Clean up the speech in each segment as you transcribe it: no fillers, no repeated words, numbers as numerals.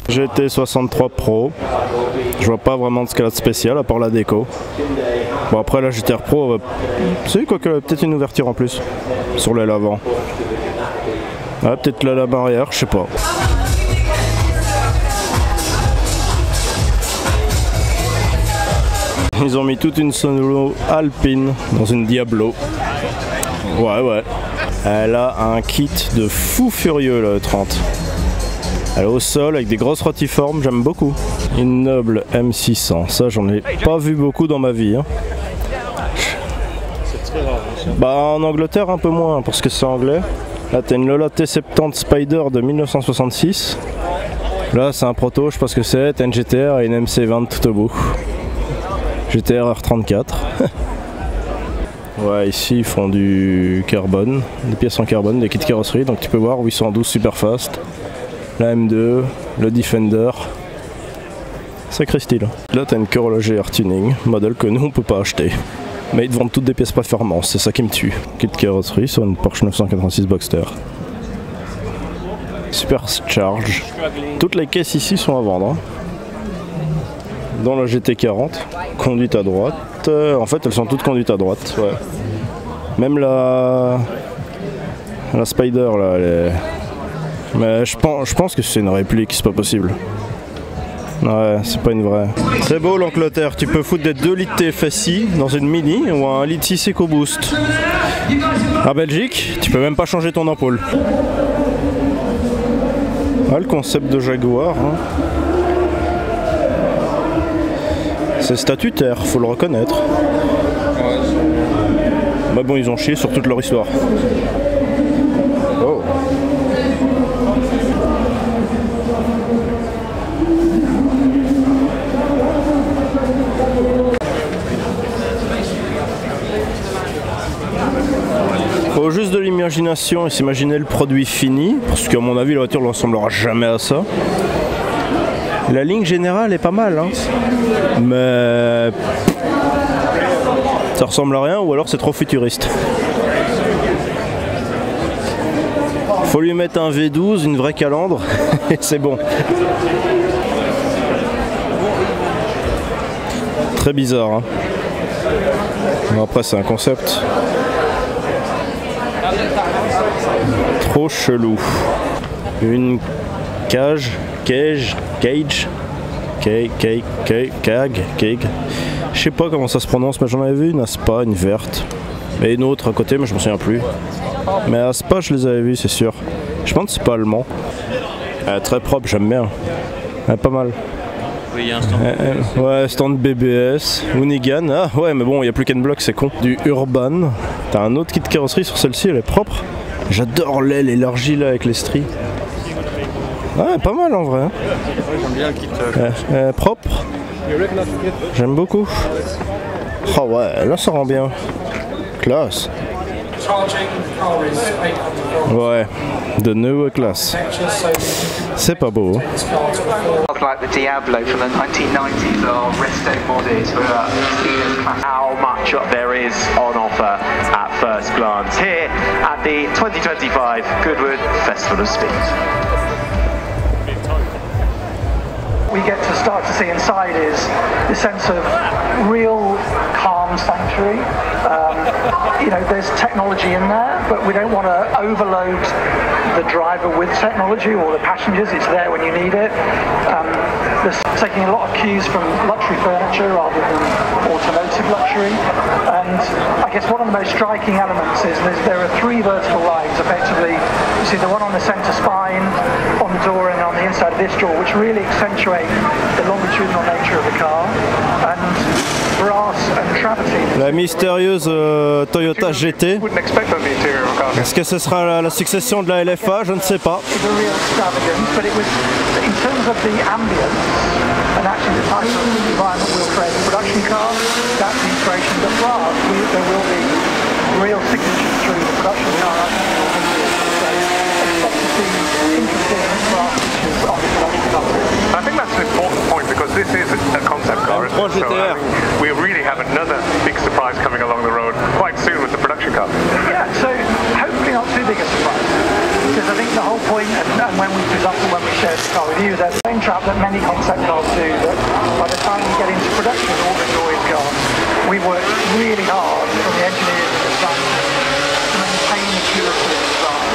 GT63 Pro. Je vois pas vraiment de ce qu'elle a de spécial à part la déco. Bon après la GTR Pro, c'est quoi qu'elle a peut-être une ouverture en plus sur l'aile avant. Ouais, peut-être la lame arrière, je sais pas. Ils ont mis toute une Solo Alpine dans une Diablo. Ouais. Elle a un kit de fou furieux la E30. Elle est au sol avec des grosses rotiformes, j'aime beaucoup. Une Noble M600, ça j'en ai pas vu beaucoup dans ma vie. Hein. Bah en Angleterre un peu moins parce que c'est anglais. Là t'as une Lola T70 Spider de 1966. Là c'est un proto, je pense que c'est. T'as une GTR et une MC20 tout au bout. GTR R34. Ouais, ici ils font du carbone, des pièces en carbone, des kits carrosserie, donc tu peux voir 812 Superfast, la M2, le Defender. Sacré style. Là t'as une Corolla GR Tuning, modèle que nous on peut pas acheter. Mais ils te vendent toutes des pièces performance, c'est ça qui me tue. Kit carrosserie sur une Porsche 986 Boxster. Supercharge. Toutes les caisses ici sont à vendre. Hein. Dans la GT40, conduite à droite. En fait, elles sont toutes conduites à droite. Ouais. Même la Spider là, elle est... Mais je pense que c'est une réplique, c'est pas possible. Ouais, c'est pas une vraie. C'est beau l'Angleterre, tu peux foutre des 2 litres TFSI dans une Mini ou un litre 6 EcoBoost. En Belgique, tu peux même pas changer ton ampoule. Ah, le concept de Jaguar. Hein. C'est statutaire, faut le reconnaître. Bah bon, ils ont chié sur toute leur histoire. Oh. Faut juste de l'imagination et s'imaginer le produit fini, parce qu'à mon avis la voiture ne ressemblera jamais à ça. La ligne générale est pas mal, hein. Mais ça ressemble à rien ou alors c'est trop futuriste. Faut lui mettre un V12, une vraie calandre et c'est bon. Très bizarre, hein. Après c'est un concept trop chelou. Une cage. Je sais pas comment ça se prononce, mais j'en avais vu une à Spa, une verte. Et une autre à côté, mais je m'en souviens plus. Mais à Spa, je les avais vues, c'est sûr. Je pense que c'est pas allemand. Très propre, j'aime bien. Pas mal. Oui, il y a un stand. Ouais, stand BBS, Unigan. Ah ouais, mais bon, il n'y a plus qu'un bloc, c'est con. Du Urban. T'as un autre kit de carrosserie sur celle-ci, elle est propre. J'adore l'aile élargie là avec les stries. Ouais, pas mal en vrai. Hein. Ouais, j'aime bien le kit. Propre. J'aime beaucoup. Oh ouais, là ça rend bien. Classe. Ouais, de nouvelle classe. C'est pas beau. Like the Diablo from the 1990s or resto modded how much there is on offer at first glance here at the 2025 Goodwood Festival of Speed. We get to start to see inside is the sense of real calm sanctuary. You know, there's technology in there, but we don't want to overload the driver with technology or the passengers. It's there when you need it. There's taking a lot of cues from luxury furniture rather than automotive luxury. And I guess one of the most striking elements is there are 3 vertical lines effectively. You see the one on the center spine, on the door and on the inside of this door, which really accentuate the longitudinal nature of the car. And brass and travertine. La mystérieuse Toyota GT. Est-ce que ce sera la succession de la LFA? Je ne sais pas. And actually the type of environment we'll create a production car, that's the inspiration. But brass, there will be real signature through the production car. So expect to see interesting brass features on the production car. I think that's an important point because this is a concept car, isn't it? So we really have another big surprise coming along the road quite soon with the production car. Yeah, so hopefully not too big a surprise, because I think the whole whole point, and when we present and when we share the car with you, there's the same trap that many concept cars do, that by the time we get into production, all the joy is gone. We worked really hard from the engineers and the design to maintain the purity of the design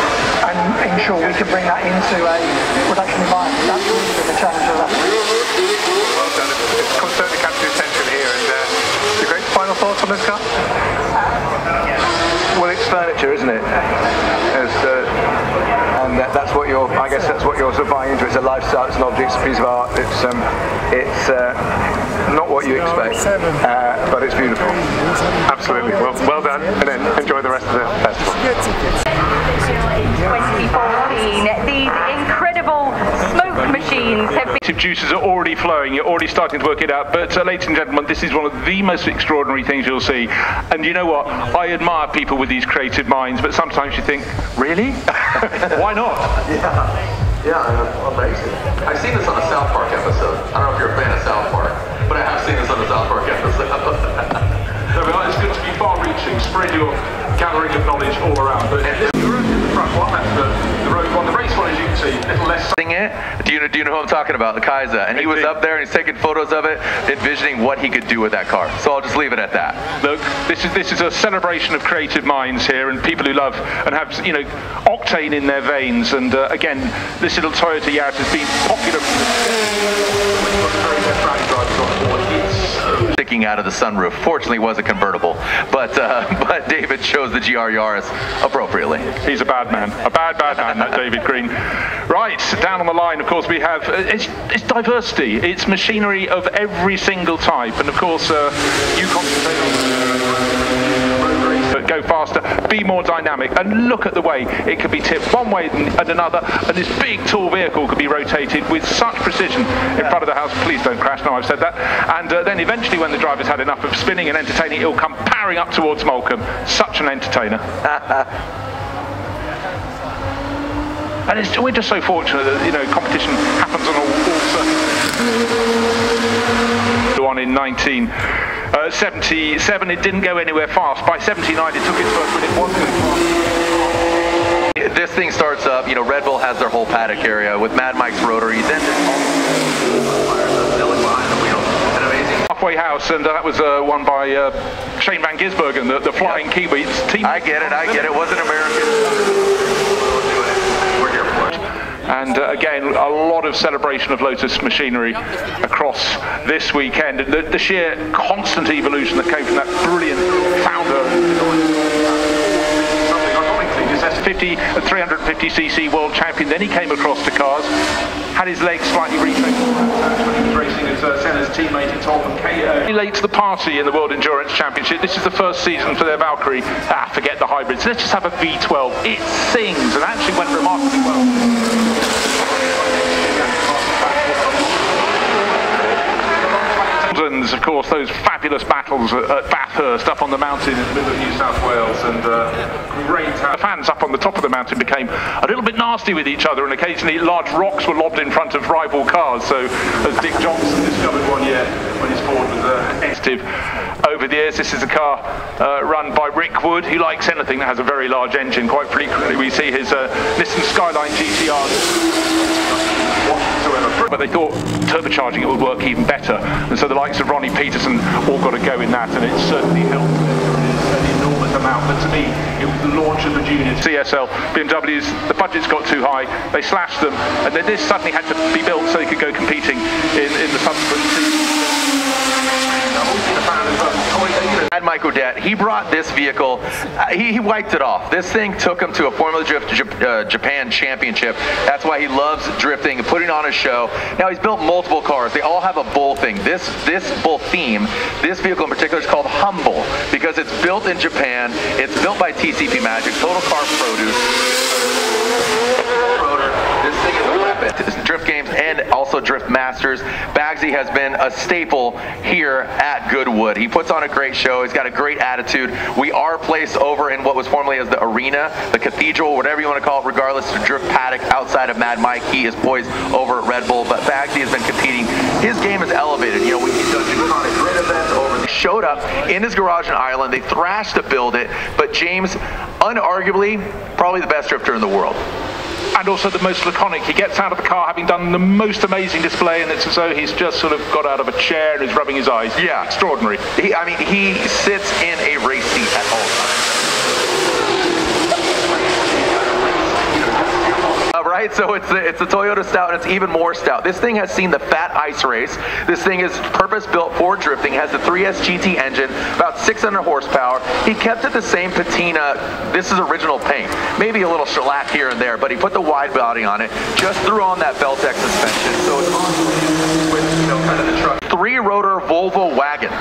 and ensure we can bring that into a production environment. That's really been the challenge of that. Well done. It's certainly captured your attention here. And the great final thoughts on this car? Well, it's furniture, isn't it? And that's what you're. I guess that's what you're sort of buying into. It's a lifestyle. It's an object. It's a piece of art. It's not what you expect, but it's beautiful. Absolutely. Well done. And then enjoy the rest of the festival. 2014, these incredible smoke machines have been... Juices are already flowing, you're already starting to work it out, but ladies and gentlemen, this is one of the most extraordinary things you'll see. And you know what, I admire people with these creative minds, but sometimes you think, really? Why not? Yeah, amazing. I've seen this on a South Park episode. I don't know if you're a fan of South Park, but I have seen this on a South Park episode. It's good to be far-reaching, spread your gathering of knowledge all around. But the front one, that's the road one. The race one, as you can see, a little less... Do you know who I'm talking about? The Kaiser. And he was up there and he's taking photos of it, envisioning what he could do with that car. So I'll just leave it at that. Look, this is a celebration of creative minds here and people who love and have, you know, octane in their veins. And again, this little Toyota Yaris has been popular from the sticking out of the sunroof. Fortunately, it was a convertible, but David chose the GR Yaris appropriately. He's a bad man, that David Green. Right, down on the line, of course, we have it's diversity. It's machinery of every single type, and of course, you concentrate on but go faster, be more dynamic, and look at the way it could be tipped one way and another, and this big tall vehicle could be rotated with such precision in front of the house. Please don't crash, no, I've said that. And then eventually when the driver's had enough of spinning and entertaining, it'll come powering up towards Molecombe. Such an entertainer. And we're just so fortunate that, you know, competition happens on all surfaces. On in 1977, it didn't go anywhere fast. By 79, it took its first win. It was going fast. This thing starts up, you know, Red Bull has their whole paddock area with Mad Mike's rotary. Then halfway house, and that was won by Shane Van Gisbergen, the Flying Kiwis team. I get it. It wasn't American. And again, a lot of celebration of Lotus machinery across this weekend. And the sheer constant evolution that came from that brilliant founder. This S50 and 350cc world champion. Then he came across to cars, had his legs slightly refixed. He was racing as Senna's teammate in Tom K. Late to the party in the World Endurance Championship. This is the first season for their Valkyrie. Forget the hybrids. Let's just have a V12. It sings and actually went remarkably well. Of course, those fabulous battles at Bathurst up on the mountain in the middle of New South Wales, and great. The fans up on the top of the mountain became a little bit nasty with each other, and occasionally large rocks were lobbed in front of rival cars. So, as Dick Johnson discovered one year when his Ford was active over the years, this is a car run by Rick Wood, who likes anything that has a very large engine. Quite frequently, we see his Nissan Skyline GTR. But they thought turbocharging it would work even better, and so the likes of Ronnie Peterson all got to go in that, and it certainly helped an enormous amount. But to me, it was the launch of the juniors. CSL, BMWs, the budgets got too high, they slashed them, and then this suddenly had to be built so they could go competing in the subsequent season. Mad Mike Odette, he brought this vehicle, he wiped it off. This thing took him to a Formula Drift Japan championship. That's why he loves drifting and putting on a show. Now, he's built multiple cars. They all have a bull thing. This bull theme, this vehicle in particular is called Humble because it's built in Japan. It's built by TCP Magic, Total Car Produce. This thing is a weapon. Drift Games and also Drift Masters. Bagsy has been a staple here at Goodwood. He puts on a great show. He's got a great attitude. We are placed over in what was formerly as the arena, the cathedral, whatever you want to call it, regardless of Drift Paddock outside of Mad Mike. He is poised over at Red Bull, but Bagsy has been competing. His game is elevated. You know, he's done iconic grid events over. They showed up in his garage in Ireland. They thrashed to build it, but James, unarguably, probably the best drifter in the world. and also the most laconic. He gets out of the car having done the most amazing display, and it's as though he's just sort of got out of a chair and is rubbing his eyes. Yeah. Extraordinary. I mean, he sits in a race seat at all times. Right, so it's a Toyota Stout, and it's even more stout. This thing has seen the Fat Ice Race. This thing is purpose-built for drifting, has the 3S GT engine, about 600 horsepower. He kept it the same patina. This is original paint. Maybe a little shellac here and there, but he put the wide body on it, just threw on that Beltec suspension, so it's on with, you know, kind of the truck. 3-rotor Volvo wagon.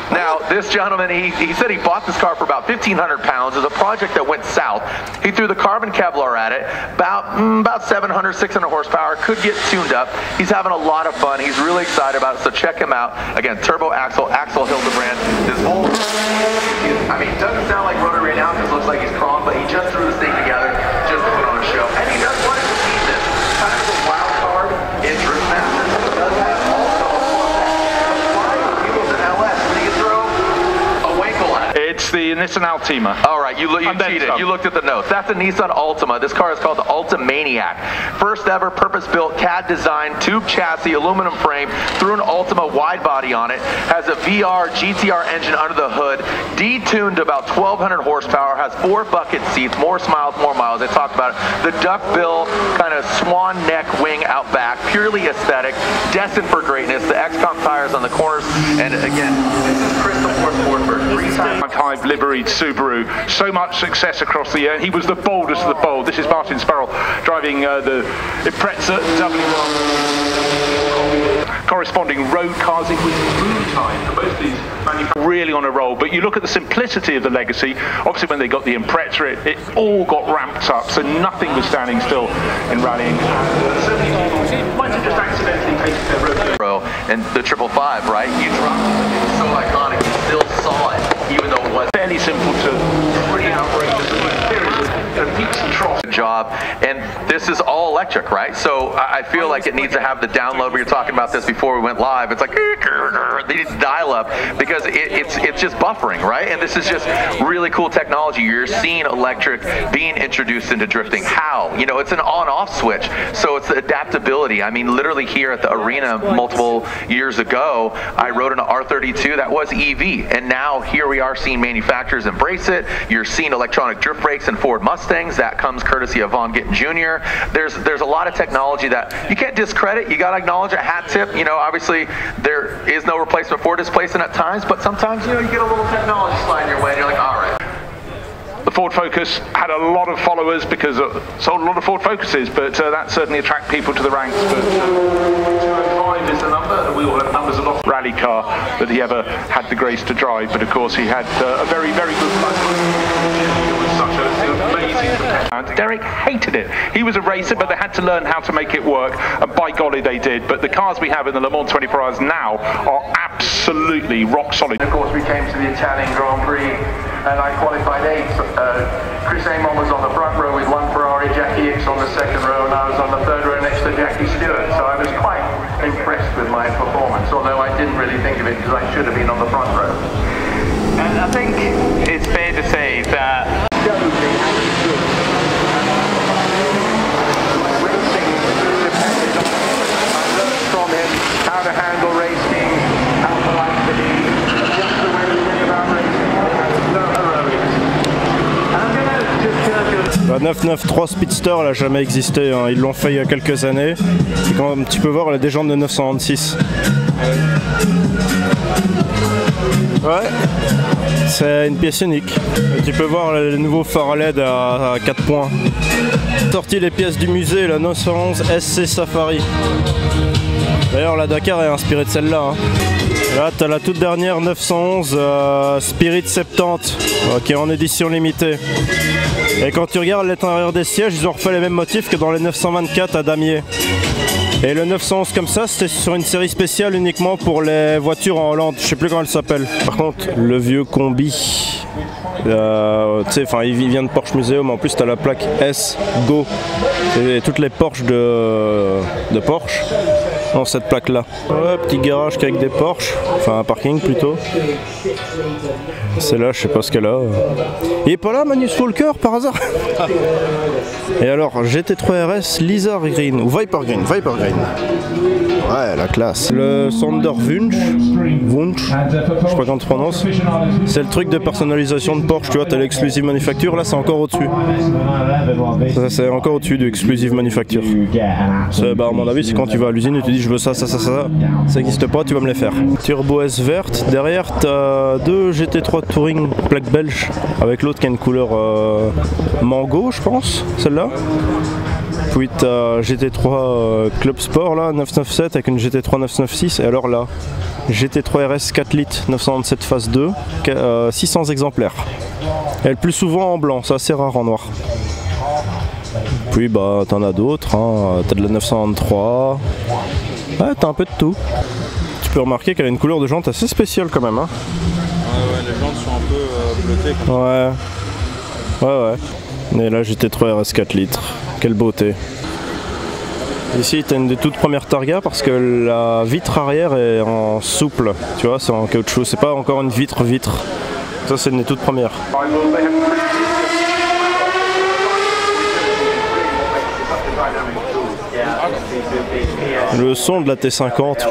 Now, this gentleman, he said he bought this car for about 1,500 pounds. It was a project that went south. He threw the carbon Kevlar at it, about 700, 600 horsepower, could get tuned up. He's having a lot of fun. He's really excited about it, so check him out. Again, Turbo Axle, Axel Hildebrand. This whole, I mean, it doesn't sound like rotary right now because it looks like he's crawling, but he just threw this thing together just to put on a show. And he does want to see this. Kind of a wild card in Drift Masters. He does have also It's the Nissan Altima. All right, you cheated. You looked at the notes. That's a Nissan Altima. This car is called the Altimaniac. First ever purpose-built CAD design, tube chassis, aluminum frame, threw an Altima wide body on it, has a VR GTR engine under the hood, detuned to about 1,200 horsepower, has 4 bucket seats, more smiles, more miles. I talked about it. The duckbill, kind of swan neck wing out back, purely aesthetic, destined for greatness. The XCOM tires on the corners, and again, this is Crystal Ford Sportsburg. 3-time liveried Subaru. So much success across the year. He was the boldest of the bold. This is Martin Sparrow driving the Impreza W1. Corresponding road cars. It was boom time for most of these manufacturers. Really on a roll. But you look at the simplicity of the Legacy. Obviously, when they got the Impreza, it all got ramped up, so nothing was standing still in rallying. Certainly, people might have just accidentally taken their road. And the 555, right? You dropped it. It was so iconic. You still saw it, even though it was fairly simple to pretty outrageous. Peaks and troughs. Job, and this is all electric, right? So I feel like it needs to have the download. We were talking about this before we went live. It's like they need to dial up because it's just buffering, right? And this is just really cool technology. You're seeing electric being introduced into drifting. How? You know, it's an on-off switch, so it's the adaptability. I mean, literally here at the arena multiple years ago, I rode an R32 that was EV, and now here we are seeing manufacturers embrace it. You're seeing electronic drift brakes and Ford Mustangs. That comes courtesy of Von Gittin Jr. There's a lot of technology that you can't discredit. You got to acknowledge a hat tip. You know, obviously there is no replacement for displacement at times, but sometimes, you know, you get a little technology sliding your way and you're like, all right. The Ford Focus had a lot of followers because sold a lot of Ford Focuses, but that certainly attracted people to the ranks. But 205 is the number. We all have numbers of off rally car that he ever had the grace to drive, but of course he had a very, very good such an amazing competitor. Derek hated it. He was a racer, but they had to learn how to make it work, and by golly they did. But the cars we have in the Le Mans 24 Hours now are absolutely rock solid. Of course, we came to the Italian Grand Prix, and I qualified 8th. Chris Amon was on the front row with one Ferrari, Jackie Hicks on the second row, and I was on the third row next to Jackie Stewart. So I was quite impressed with my performance, although I didn't really think of it because I should have been on the front row. And I think it's fair to say that from him how to handle racing, how to like the lead, just the way we think about racing. No heroics. And I'm gonna just La 993 Speedster, elle n'a jamais existé, hein. Ils l'ont fait il y a quelques années. Et comme tu peux voir, elle a des jantes de 926. Ouais, c'est une pièce unique. Et tu peux voir le nouveau phare LED à 4 points. Sorti les pièces du musée, la 911 SC Safari. D'ailleurs, la Dakar est inspirée de celle-là. Hein. Là, tu as la toute dernière 911 Spirit 70 qui est en édition limitée. Et quand tu regardes l'intérieur des sièges, ils ont refait les mêmes motifs que dans les 924 à damier. Et le 911 comme ça, c'était sur une série spéciale uniquement pour les voitures en Hollande. Je sais plus comment elle s'appelle. Par contre, le vieux combi, tu sais, enfin, il vient de Porsche Museum. En plus, tu as la plaque S Go. Et toutes les Porsche de Porsche. dans cette plaque là. Ouais, petit garage avec des Porsche, enfin un parking plutôt. C'est là, je sais pas ce qu'elle a. Il est pas là Magnus Walker par hasard? Et alors GT3 RS Lizard Green ou Viper Green, Viper Green. Ouais, la classe. Le Sander Wunsch, je sais pas comment tu prononces. C'est le truc de personnalisation de Porsche, tu vois, t'as l'exclusive manufacture, là c'est encore au-dessus. Ça c'est encore au-dessus de exclusive manufacture. Bah à mon avis c'est quand tu vas à l'usine et tu dis je veux ça, ça n'existe pas, tu vas me les faire. Turbo S verte, derrière t'as deux GT3 Touring plaque belge, avec l'autre qui a une couleur mango je pense, celle-là. Puis t'as GT3 Club Sport là, 997 avec une GT3 996 et alors là, GT3 RS 4 litres 997 phase 2, 600 exemplaires. Et le plus souvent en blanc, c'est assez rare en noir. Puis bah t'en as d'autres, hein. T'as de la 993, ouais t'as un peu de tout. Tu peux remarquer qu'elle a une couleur de jante assez spéciale quand même. Hein. Ouais, les jantes sont un peu bleutées. Ouais. Et là GT3 RS 4 litres. Quelle beauté. Ici tu as une des toutes premières Targa parce que la vitre arrière est en souple, tu vois, c'est en caoutchouc, c'est pas encore une vitre. Ça c'est une des toutes premières. Le son de la T50.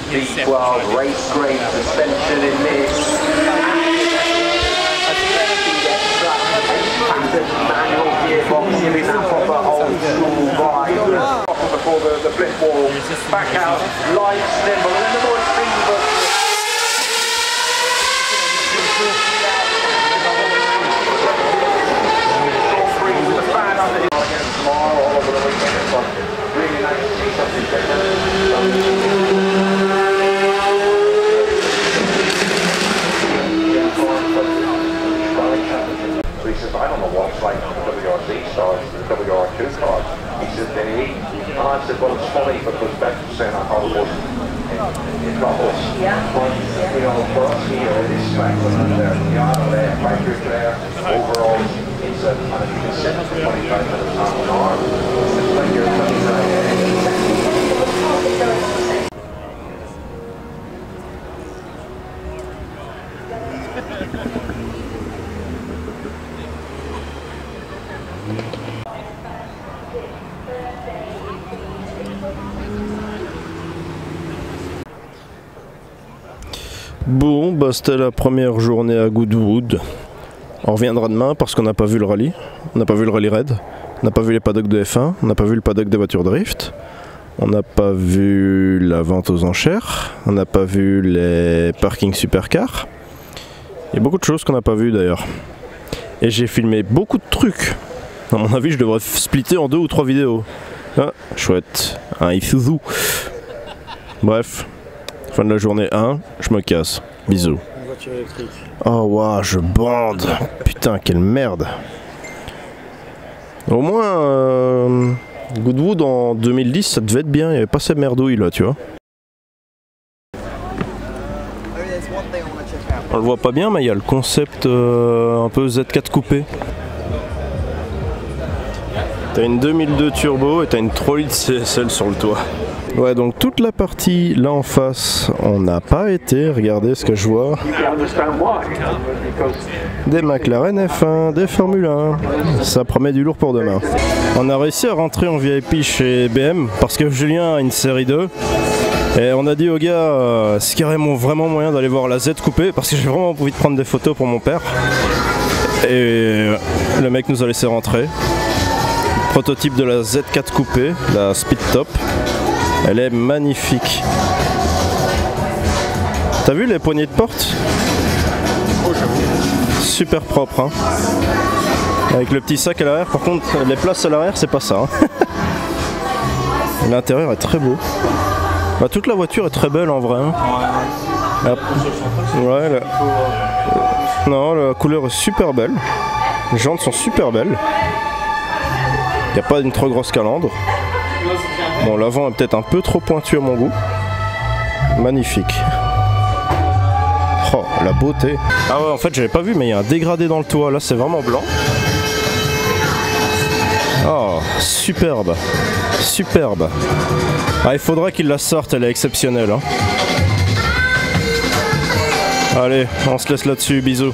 V12 race grade suspension in this. Manual gearbox giving that proper old school vibe. Before the flip wall, back out, light, nimble, and the boys sing, but the fan under his against tomorrow all over the weekend. Really nice to see something different. So he says, I don't know what it's like from the WRC side to the WR2 car. He says, they're eating. And I said, well, it's funny because Beck was saying I thought it was in Gothels. But, you know, for us here, it is spectacular there. The auto there, factory there, overall, it's a, and if you can sit for 25 minutes, half an hour, it's like you're 29. Bon, bah c'était la première journée à Goodwood. On reviendra demain parce qu'on n'a pas vu le rallye. On n'a pas vu le rallye raid. On n'a pas vu les paddocks de F1. On n'a pas vu le paddock des voitures drift. On n'a pas vu la vente aux enchères. On n'a pas vu les parkings supercars. Il y a beaucoup de choses qu'on n'a pas vues d'ailleurs. Et j'ai filmé beaucoup de trucs. À mon avis, je devrais splitter en 2 ou 3 vidéos. Ah, chouette. Un Isuzu. Bref. Fin de la journée 1, je me casse. Bisous. Une voiture électrique. Oh waouh, je bande. Putain, quelle merde. Au moins, Goodwood en 2010, ça devait être bien. Il n'y avait pas ces merdouilles là, tu vois. On le voit pas bien, mais il y a le concept un peu Z4 coupé. T'as une 2002 turbo et t'as une 3 litres CSL sur le toit. Ouais, donc toute la partie là en face, on n'a pas été. Regardez ce que je vois. Des McLaren F1, des Formule 1. Ça promet du lourd pour demain. On a réussi à rentrer en VIP chez BM parce que Julien a une série 2. Et on a dit aux gars, est-ce qu'il y aurait vraiment moyen d'aller voir la Z coupée parce que j'ai vraiment envie de prendre des photos pour mon père. Et le mec nous a laissé rentrer. Prototype de la Z4 coupée, la Speed Top. Elle est magnifique. T'as vu les poignées de porte? Super propre, hein. Avec le petit sac à l'arrière. Par contre, les places à l'arrière, c'est pas ça. Hein. L'intérieur est très beau. Bah, toute la voiture est très belle en vrai. Hein. Ouais, non, la couleur est super belle. Les jantes sont super belles. Il n'y a pas une trop grosse calandre. Bon, l'avant est peut-être un peu trop pointu à mon goût. Magnifique. Oh, la beauté. Ah ouais, en fait, j'avais pas vu, mais il y a un dégradé dans le toit. Là, c'est vraiment blanc. Oh, superbe. Superbe. Ah, il faudra qu'il la sorte, elle est exceptionnelle. Hein. Allez, on se laisse là-dessus. Bisous.